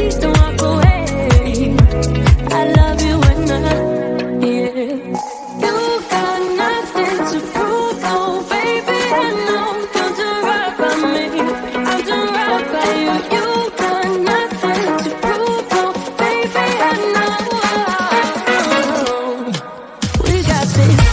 please don't walk away. I love you when yeah. You got nothing to prove, oh baby, I know. Don't do right by me, I'll do right by you. You got nothing to prove, oh baby, I know. We got this.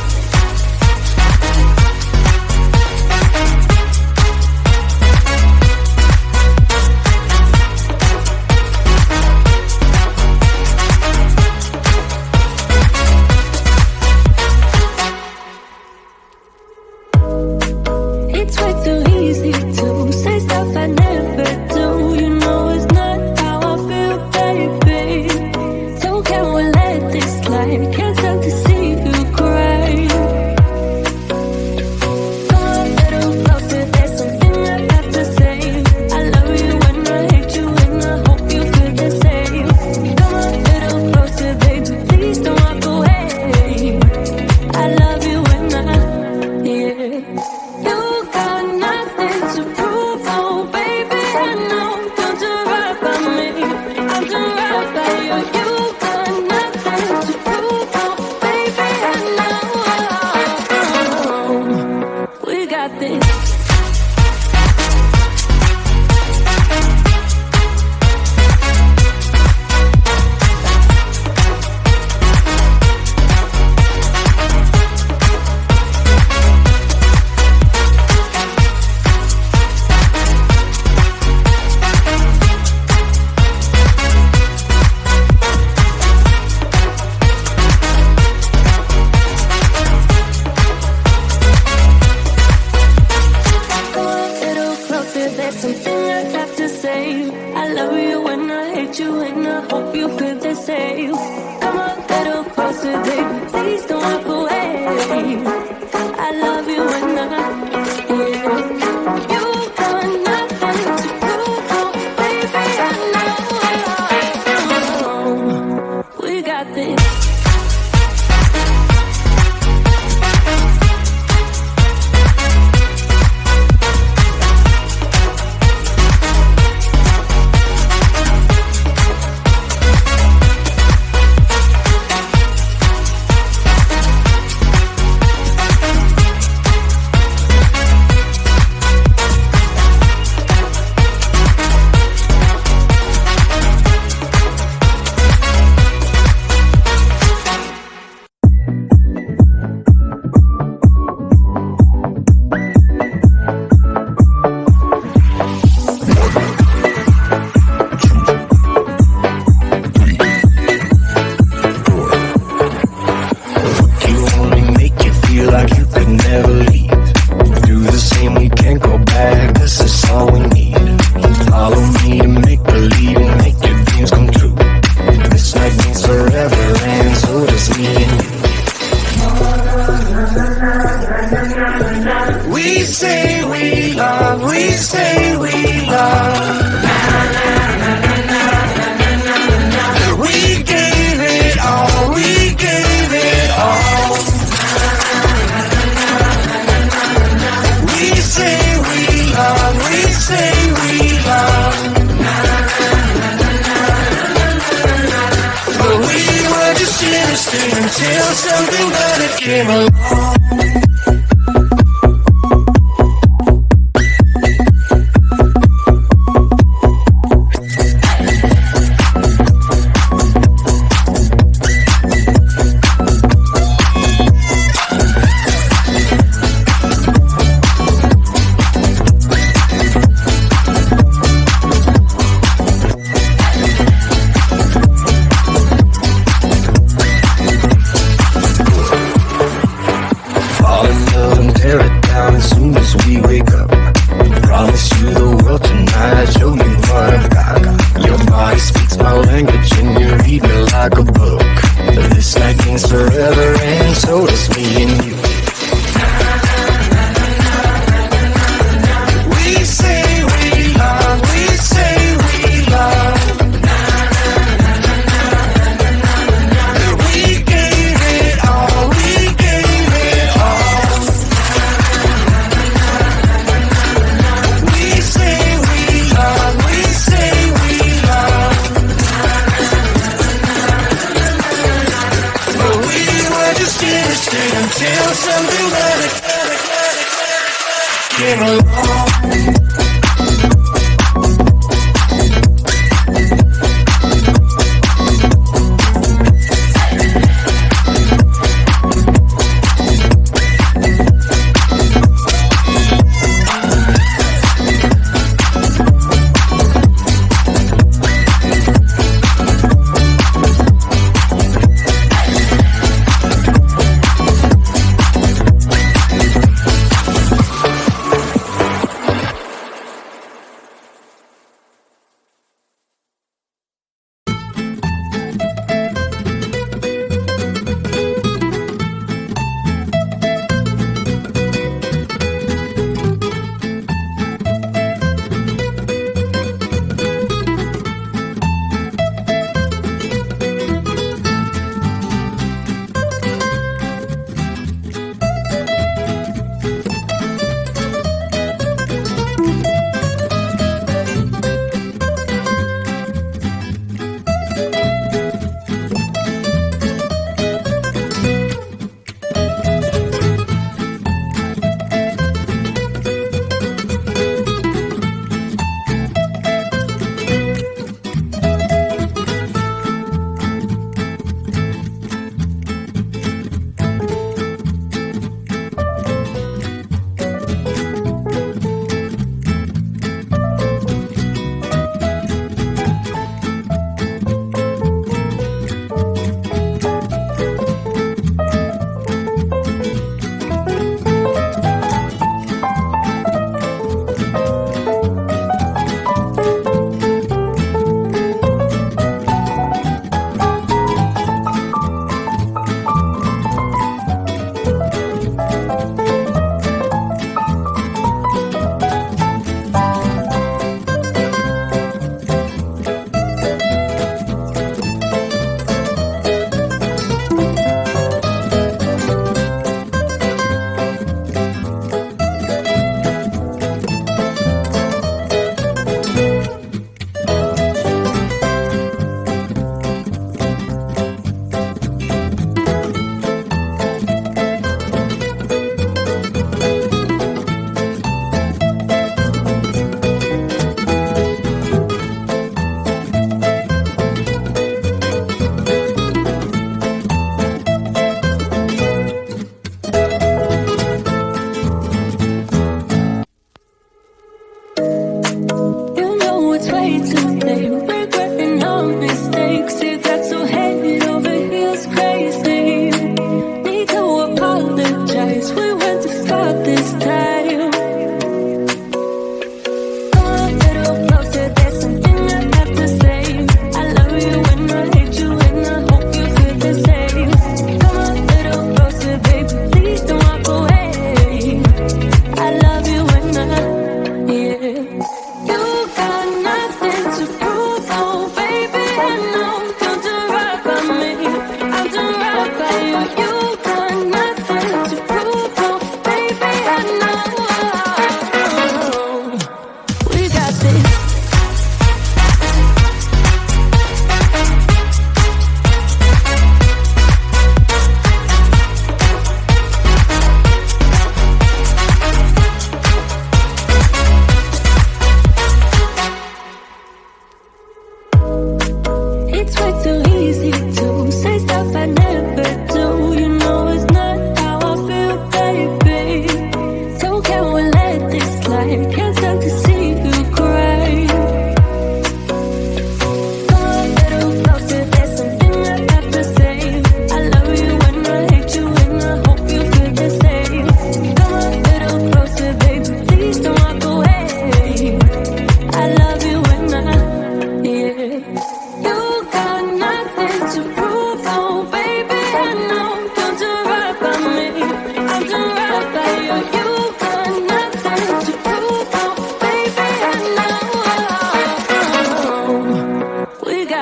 It's way too easy to say stuff I never do. You know it's not how I feel, baby. So can we let this slide? Can't stand to see you cry. Come a little closer, there's something I have to say. I love you and I hate you and I hope you feel the same. Come a little closer, baby, please don't walk away. I love you and yeah. You got nothing to prove, oh baby, I know. Don't do right by me, I'll do right by you. You got nothing to prove, oh baby, I know. We got this. Come a little closer, there's something I have to say. I love you and I hate you and I hope you feel the same. Come a little closer, baby, please don't walk away. I love you and yeah. You got nothing to prove, oh baby, I know. We got this. Until something better came along. something better. Came along.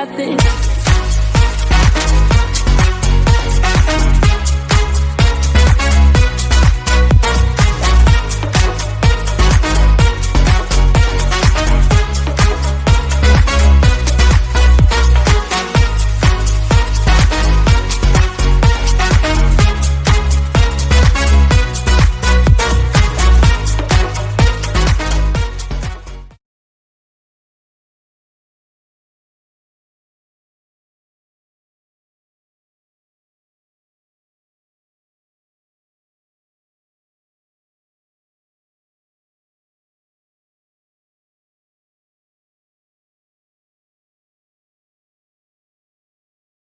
got this.